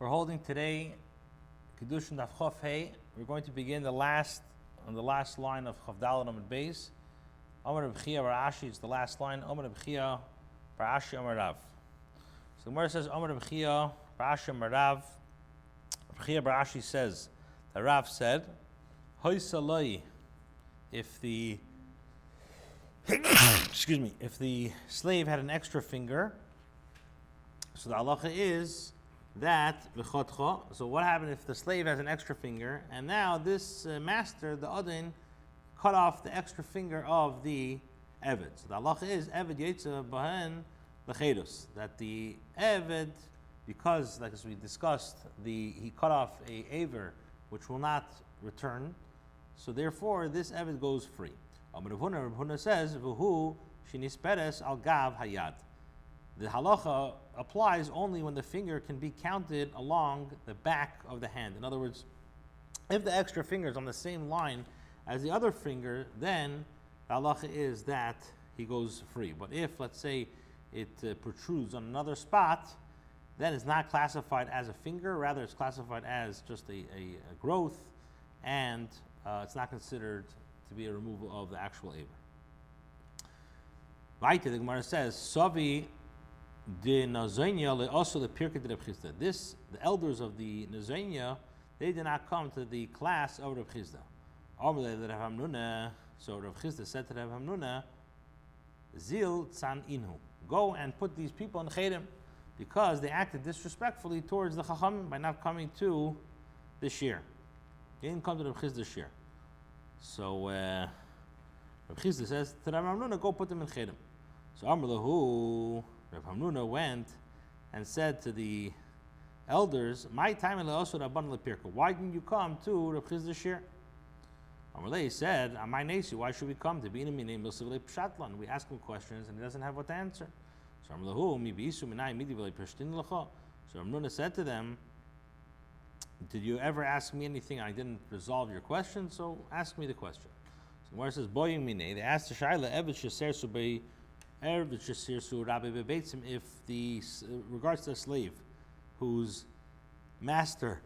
We're holding today Kidushin Daf Chof Hey. We're going to begin on the last line of Chof Daled Amud Beis. Amar Reb Chia Bar Ashi is the last line. Amar Reb Chia Bar Ashi Amar Rav. So the Gemara says Amar Reb Chia Bar Ashi Amar Rav. Reb Chia Bar Ashi says that Rav said, Hoysa Loi, if the if the slave had an extra finger, so the halacha is that so what happened if the slave has an extra finger and now this master, the adin, cut off the extra finger of the eved? So the halacha is eved yetza bahen lechedus, that the eved, because like as we discussed, he cut off a aver which will not return, so therefore this eved goes free. Rav Huna says v'hu shinisperes al gav hayad. The halacha applies only when the finger can be counted along the back of the hand. In other words, if the extra finger is on the same line as the other finger, then the halacha is that he goes free. But if, let's say, it protrudes on another spot, then it's not classified as a finger, rather it's classified as just a growth, and it's not considered to be a removal of the actual aver. Right, the Gemara says, Savi the Nazania also the Pirkei de Reb Chisda. The elders of the Nazania, they did not come to the class of Reb Chisda. So Reb Chisda said to Reb Hamnuna, Zil tzan inhu, go and put these people in Chedem, because they acted disrespectfully towards the Chacham by not coming to this year. They didn't come to Reb Chisda this year. So Reb Chisda says to Reb Hamnuna, go put them in Chedem. So Amr lahu, Reb Hamnuna went and said to the elders, "My time also Rabban Lepirka. Why didn't you come to Reb Chisda Shir?" Amalei said, "Amai Nesi, why should we come to be in name Pshatlan? We ask him questions and he doesn't have what to answer." So Hamnuna said to them, "Did you ever ask me anything? I didn't resolve your question, so ask me the question." So where it says Boying Mine, they asked the Shaila Eved Shaser Subay. If the regards to a slave whose master,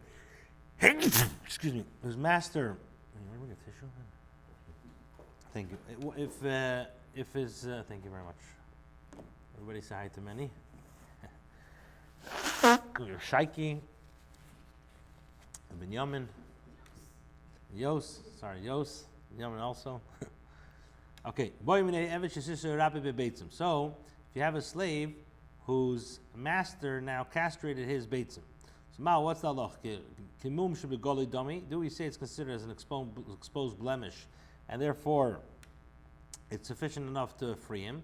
whose master, bring a tissue? Thank you. If his, thank you very much. Everybody say hi to Manny. Your Shaiki, Binyamin, Yos, Binyamin also. Okay, so if you have a slave whose master now castrated his beitzim, so now what's the halach? Kimum should be goli dummy. Do we say it's considered as an exposed blemish, and therefore it's sufficient enough to free him,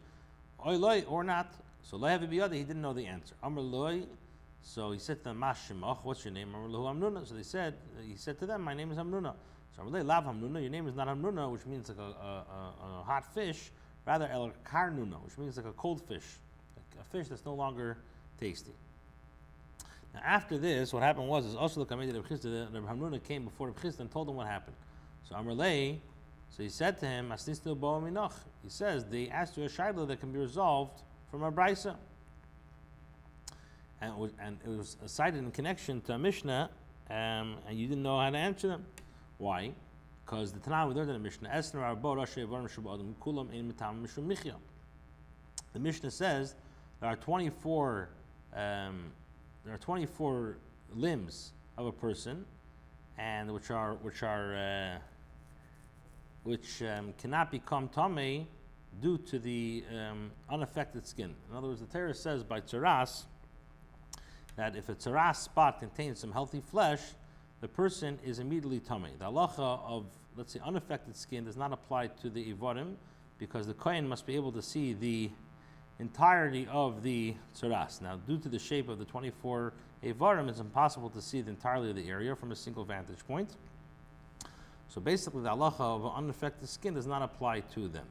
or not? So he didn't know the answer. Amr loy, so he said to them, Mashimach, what's your name? Amr lahu Hamnuna. So he said to them, my name is Hamnuna. So Lav Hamnuna, your name is not Hamnuna, which means like a hot fish, rather El Karnuna, which means like a cold fish, like a fish that's no longer tasty. Now after this, what happened was also the Reb Chisda, Reb Hamnuna came before Reb Chisda and told him what happened. So Amrlei, so he said to him, Asnisnu Bo Minach. He says they asked you a shaila that can be resolved from a brisa, and it was cited in connection to a Mishnah, and you didn't know how to answer them. Why? Because the Tanakh we learned in the Mishnah, the Mishnah says there are 24 limbs of a person, and which cannot become tamei due to the unaffected skin. In other words, the Torah says by tzaras that if a tzaras spot contains some healthy flesh, the person is immediately tamei. The halacha of, let's say, unaffected skin does not apply to the ivarim, because the kohen must be able to see the entirety of the tzaras. Now, due to the shape of the 24 ivarim, it's impossible to see the entirety of the area from a single vantage point. So basically, the halacha of unaffected skin does not apply to them.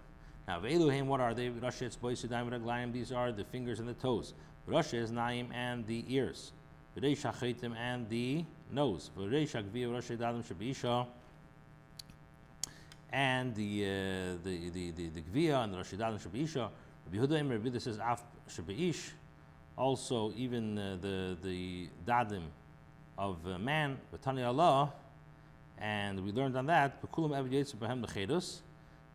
Now, ve'eluhem, what are they? These are the fingers and the toes. Rasha is naim and the ears. And the nose, and the gvia and the rashidadim shabisha. Rabbi says af shabish. Also, even the dadim of man, B'tani Allah, and we learned on that,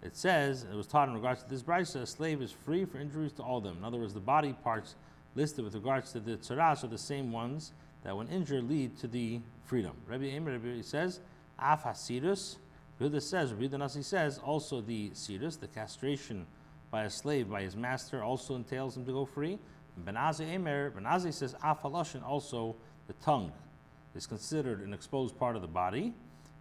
it says, it was taught in regards to this brisa, a slave is free for injuries to all of them. In other words, the body parts listed with regards to the tzaras are the same ones that when injured lead to the freedom. Rabbi says, Af hasidus. Rabbi Nasi says, also the sidus, the castration by a slave by his master, also entails him to go free. Benazi says, Af haloshin, also the tongue is considered an exposed part of the body.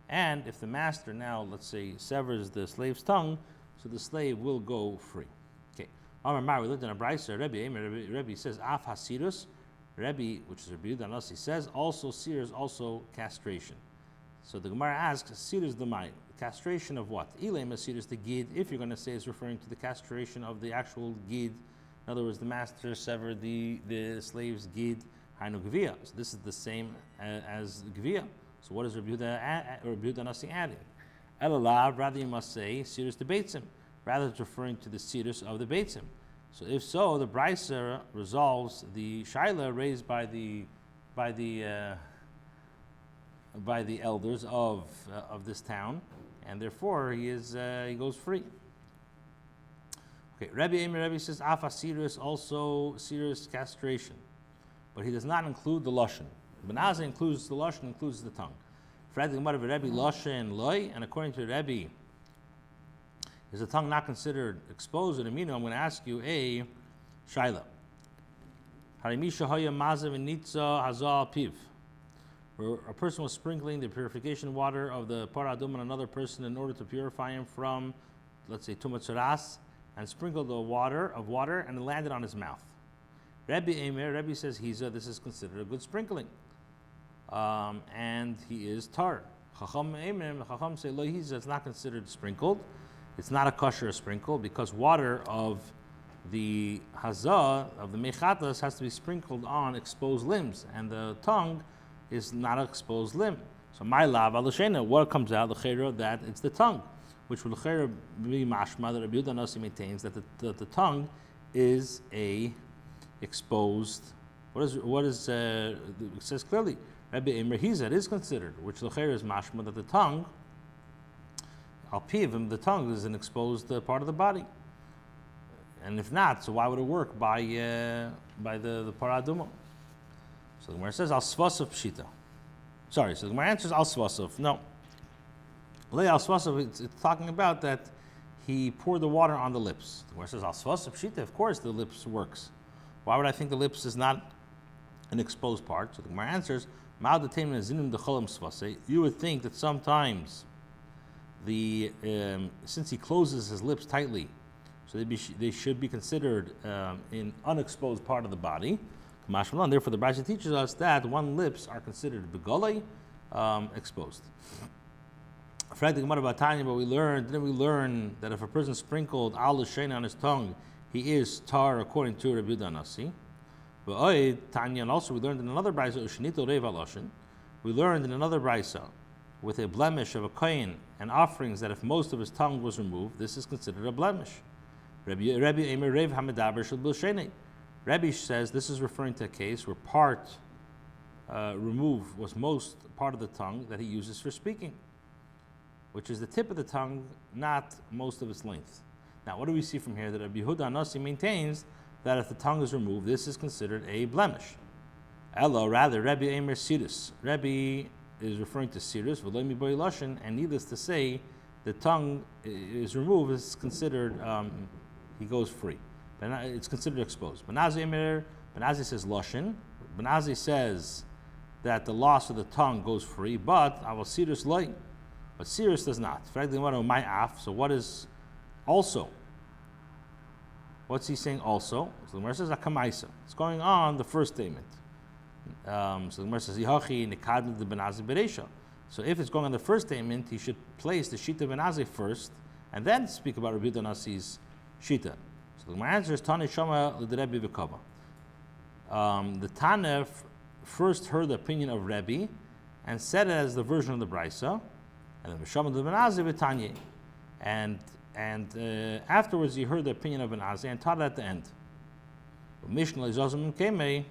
And if the master now, let's say, severs the slave's tongue, so the slave will go free. Okay. Amar, we looked in a brisa. Rabbi says, Af hasidus. Rabbi, which is Rabbi Nasi, says also seer is also castration. So the Gemara asks, seer is the mai, castration of what? Ilema seer is the gid. If you're going to say it's referring to the castration of the actual gid, in other words, the master severed the slave's gid, hainu gvia. So this is the same as gvia. So what is Rabbi Nasi adding? Elalav, rather you must say seerus the beitzim. Rather it's referring to the seerus of the beitzim. So if so, the brisa resolves the shaila raised by the elders of this town, and therefore he goes free. Okay, Rabbi says afa seerus, also seerus castration, but he does not include the lashon. Benazi includes the lashon, includes the tongue. Rabbi lashon loy, and according to Rabbi, is the tongue not considered exposed? And I'm going to ask you a shaila. Harimisha hoya mazav nitza hazal piv. Where a person was sprinkling the purification water of the paradum on another person in order to purify him from, let's say, tumat tzaras, and sprinkled the water and it landed on his mouth. Rabbi says this is considered a good sprinkling. And he is tar. Chacham say lo hiza, it's not considered sprinkled. It's not a kosher sprinkle because water of the hazah, of the mechatas, has to be sprinkled on exposed limbs, and the tongue is not an exposed limb. So my lav alashena, what comes out l'cheira that it's the tongue, which will l'cheira be mashma that Rabbi Nasi maintains that the tongue is a exposed. What is it says clearly Rabbi Eimer Hiza, it is considered, which l'cheira is mashma that the tongue, al pivim, the tongue is an exposed part of the body. And if not, so why would it work by the paraduma? So the Gemara says al svasov pshita. Sorry, so the Gemara answers al svasov. No, le al svasov. It's talking about that he poured the water on the lips. The Gemara says al svasov pshita. Of course, the lips works. Why would I think the lips is not an exposed part? So the Gemara answers mal detemin zinim decholim svasei. You would think that sometimes since he closes his lips tightly, so they should be considered in unexposed part of the body. Therefore, the Brisa teaches us that one lips are considered begolei, exposed. But didn't we learn that if a person sprinkled al l'shein on his tongue, he is tar according to Rabbi Nasi. And also we learned in another Brisa, we learned in another Brisa with a blemish of a kohen and offerings that if most of his tongue was removed, this is considered a blemish. Rabbi says this is referring to a case where part removed was most part of the tongue that he uses for speaking, which is the tip of the tongue, not most of its length. Now, what do we see from here? That Rabbi Yehuda Nasi maintains that if the tongue is removed, this is considered a blemish. Ella, rather, Rabbi Eimer Sidus. Rabbi is referring to Sidus, v'loimi boi lashon, and needless to say, the tongue is removed, is considered, he goes free. It's considered exposed. Benazi says lashon. Benazi says that the loss of the tongue goes free, but our Sidus loy. But Sidus does not. So what is also? What's he saying also? So the Gemara says akamaisa. It's going on the first statement. So the Gemara says yihachi nikadl the benazi bereisha. So if it's going on the first statement, he should place the shita benazi first, and then speak about Rabbi Nasi's shita. So the Gemara answers Tani Shama l'Rebbe v'Kava. The Tana first heard the opinion of Rebbe and said it as the version of the Brisa, and then Shama l'Benazi v'Tanye, and afterwards he heard the opinion of Benazi and taught it at the end. Mishnah Lezazim Kemei.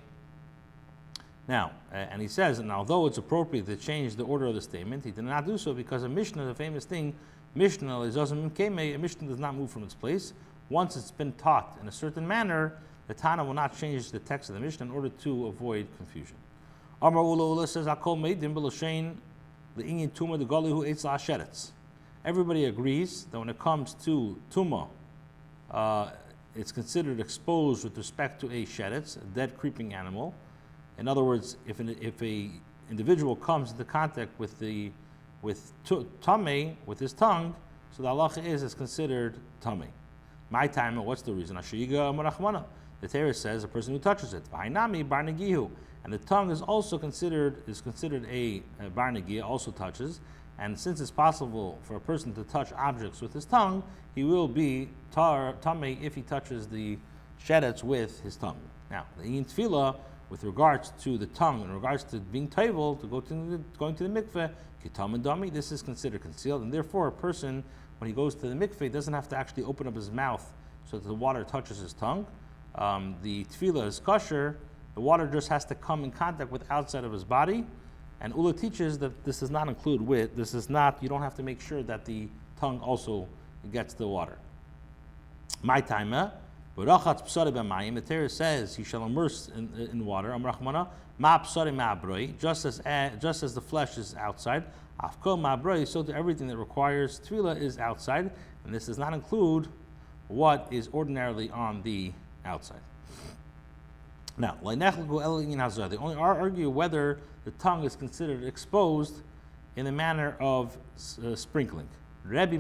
Now, and he says, and although it's appropriate to change the order of the statement, he did not do so because a Mishnah, the famous thing, Mishnah is a Mishnah does not move from its place. Once it's been taught in a certain manner, the Tana will not change the text of the Mishnah in order to avoid confusion. Amar Ula Ula says, Akol Meidim B'Lashein L'Inyin Tuma D'Galihu Eitz La'Asheretz. Everybody agrees that when it comes to Tuma, it's considered exposed with respect to a sheretz, a dead creeping animal. In other words, if a individual comes into contact with tamei, with his tongue, so the halacha is it's considered tamei. My time, what's the reason? The Torah says a person who touches it. And the tongue is also considered a bar negiah, also touches. And since it's possible for a person to touch objects with his tongue, he will be tamei if he touches the sheretz with his tongue. Now, the in tefillah, with regards to the tongue, in regards to being table, going to the mikveh, kitam and dami, this is considered concealed, and therefore a person, when he goes to the mikveh, doesn't have to actually open up his mouth so that the water touches his tongue. The tefillah is kosher. The water just has to come in contact with outside of his body. And Ula teaches that this does not include wit. This is not, you don't have to make sure that the tongue also gets the water. My timer, the Torah says he shall immerse in water. Just as the flesh is outside, so to everything that requires tefillah is outside, and this does not include what is ordinarily on the outside. Now, they only argue whether the tongue is considered exposed in the manner of sprinkling. Rebbe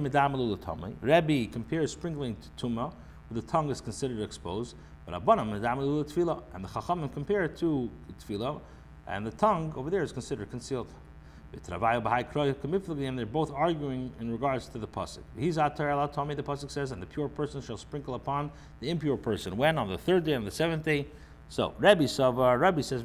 compares sprinkling to tumah, where the tongue is considered exposed, but and the Chachamim compare it to tefillah, and the tongue over there is considered concealed. And they're both arguing in regards to the pasuk. The pasuk says, and the pure person shall sprinkle upon the impure person. When? On the third day, on the seventh day. So Rabbi says, Rabbi says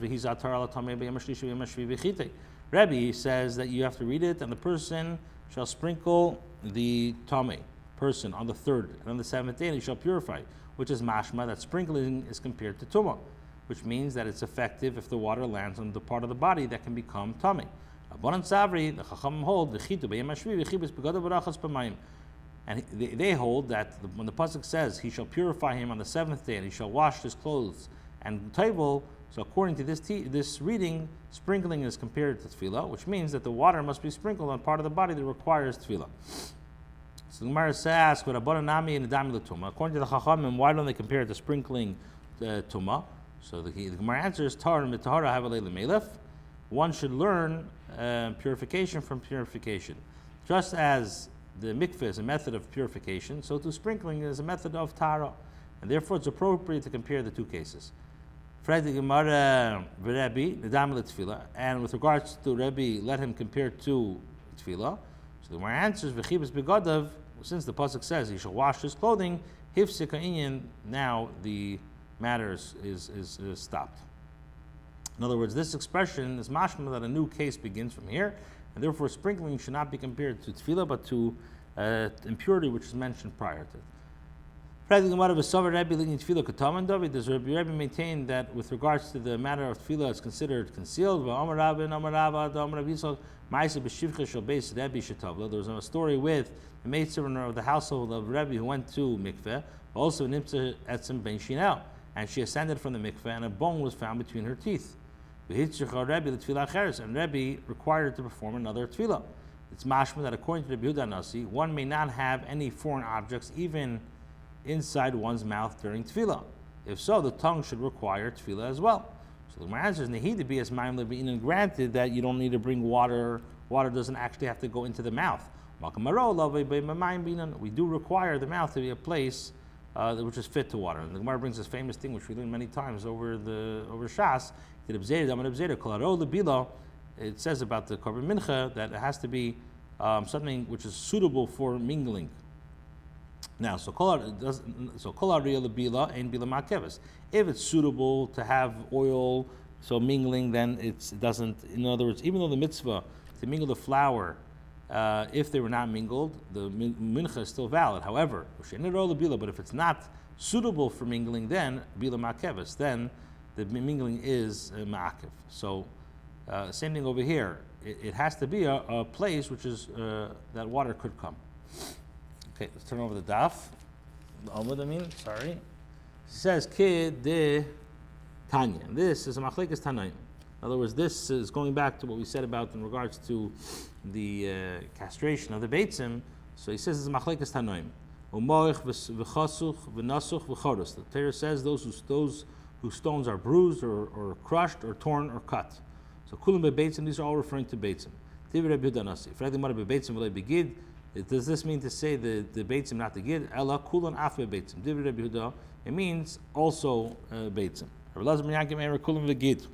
that you have to read it, and the person shall sprinkle the tamei person on the third and on the seventh day, and he shall purify, which is mashma, that sprinkling is compared to tumah, which means that it's effective if the water lands on the part of the body that can become tamei. The Chachamim hold and they hold that when the pasuk says he shall purify him on the seventh day and he shall wash his clothes and table, so according to this reading, sprinkling is compared to tefillah, which means that the water must be sprinkled on part of the body that requires tefillah. So the Gemara asks, according to the Chachamim, why don't they compare it to sprinkling tumah? So the Gemara answers, one should learn purification from purification. Just as the mikveh is a method of purification, so too sprinkling is a method of tahara. And therefore it's appropriate to compare the two cases. And with regards to Rebbe, let him compare to tefillah. So the Gemara answers, since the pasuk says he shall wash his clothing, now the matter is stopped. In other words, this expression is mashma that a new case begins from here, and therefore sprinkling should not be compared to tefillah, but to impurity, which is mentioned prior to it. Does Rebbe maintain that with regards to the matter of tefillah, it's considered concealed? There was a story with the maidservant of the household of Rebbe who went to mikveh, also nimtza etzem ben shinel, and she ascended from the mikveh, and a bone was found between her teeth. And Rebbe required her to perform another tefillah. It's mashma that according to the Yehuda Nasi, one may not have any foreign objects even inside one's mouth during tefillah. If so, the tongue should require tefillah as well. So the answer is nehid be as ma'im lebein, and granted that you don't need to bring water. Water doesn't actually have to go into the mouth. We do require the mouth to be a place which is fit to water. And the Gemara brings this famous thing which we learned many times over Shas. It says about the korban mincha that it has to be something which is suitable for mingling. Now, so kol hariyah lebila and bila makeves. If it's suitable to have oil, so mingling, then it doesn't. In other words, even though the mitzvah to mingle the flour, if they were not mingled, the mincha is still valid. However, but if it's not suitable for mingling, then bila makeves, then the mingling is ma'akiv. So same thing over here. It has to be a place which is that water could come. Okay, let's turn over the daf. The Amud, sorry. It says Kid de Tanya. This is a machlekes Tanaim. In other words, this is going back to what we said about in regards to the castration of the beitzim. So he says it's a machlekes Tanaim. Umoich v'chasuch v'nasuch v'choros. The Torah says those whose stones are bruised or crushed or torn or cut. So kulam beitzim, these are all referring to beitzim. Tivi Rabbi Yehuda Nasi. If anything about beitzim v'lei begid, does this mean to say the beitzim not the gid? Ella kulan af beitzim. Tivi Rabbi Yehuda. It means also beitzim. Rabbi Lazar ben Yaakov emer kulam v'gid.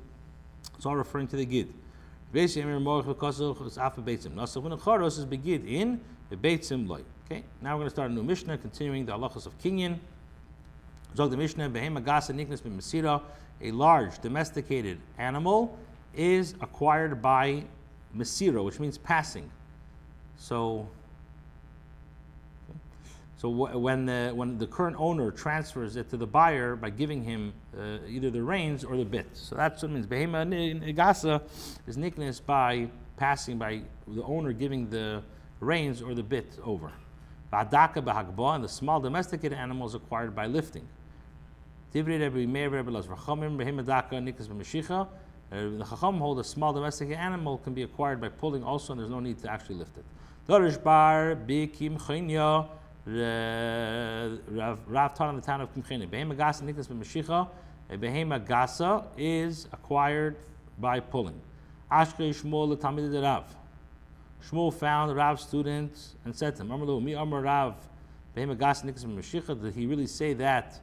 It's all referring to the gid. Beisi emer moich v'kasuch is af beitzim. Nasuch v'necharos is begid in the beitzim loy. Okay. Now we're going to start a new Mishnah, continuing the halachos of kinyan. Zog the Mishnah behema gasa niknas b'mesira. A large domesticated animal is acquired by mesira, which means passing. So when the current owner transfers it to the buyer by giving him either the reins or the bit. So that's what it means. Behema gasa is niknas by passing, by the owner giving the reins or the bit over. V'adaka b'hagbah, and the small domesticated animal is acquired by lifting. Divrei Rabbi Meir Rabbi Lazar Chachamim behema daka niknas b'mashicha. The Chacham hold a small domesticated animal can be acquired by pulling also, and there's no need to actually lift it. Dorish bar bikim chaynya. Rav taught in the town of Kimcheni. Behema gasa niknas b'mashicha. A behema gasa is acquired by pulling. Ashkei Shmuel l'tamid Rav. Shmuel found Rav's student and said to him, Amar lo mi amar Rav behema gasa niknas b'mashicha. Did he really say that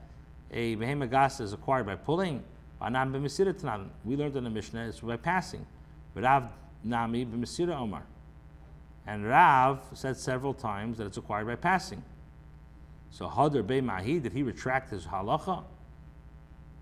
a behema gasa is acquired by pulling? We learned in the Mishnah it's by passing. Rav nami b'masira omar. And Rav said several times that it's acquired by passing. So Hadar Bey Mahi, did he retract his halacha?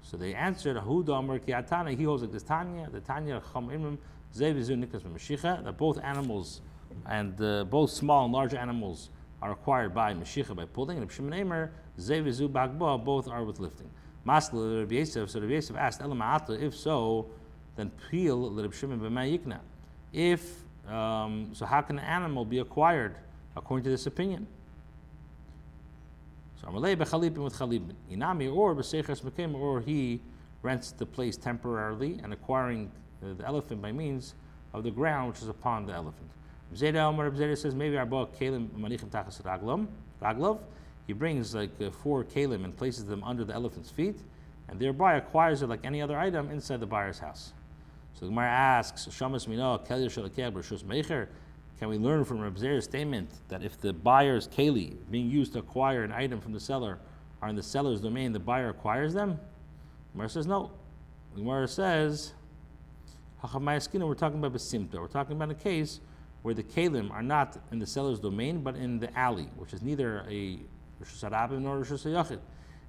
So they answered, Ahuda Amar Ki Atana, he holds like this Tanya, the Tanya Chacham Imam, Zeh V'zu Niknas B'Mashicha, that both animals and both small and large animals are acquired by Mashicha, by pulling, and Shimon Eimer, Zeh V'zu Bagba, both are with lifting. Masla Rabbi Yosef, so Rabbi Yosef asked, Ela Ma'ata, if so, then Peel Rabbi Shimon B'May Yikna. If, so how can an animal be acquired according to this opinion? So Amalei B'Chalipin with Chalipin. Inami or B'Seichas Mekim, or he rents the place temporarily and acquiring the elephant by means of the ground which is upon the elephant. Zeda Omar Zeda says maybe Arba Kalim Manichim Tachas Raglav. He brings like 4 kalim and places them under the elephant's feet, and thereby acquires it like any other item inside the buyer's house. So the Gemara asks, Shamas Mina, can we learn from Reb Zer's statement that if the buyer's keli being used to acquire an item from the seller are in the seller's domain, the buyer acquires them? The Gemara says no. The Gemara says, we're talking about besimta. We're talking about a case where the kalim are not in the seller's domain, but in the alley, which is neither a Rishus Harabim nor Rishus Hayachid.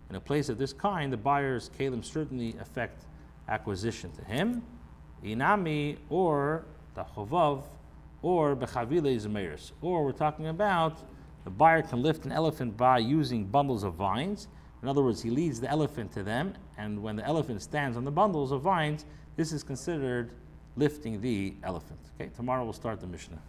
In a place of this kind, the buyer's kalim certainly affect acquisition to him. Inami or the chovav or bechavile zemeris. Or we're talking about the buyer can lift an elephant by using bundles of vines. In other words, he leads the elephant to them, and when the elephant stands on the bundles of vines, this is considered lifting the elephant. Okay, tomorrow we'll start the Mishnah.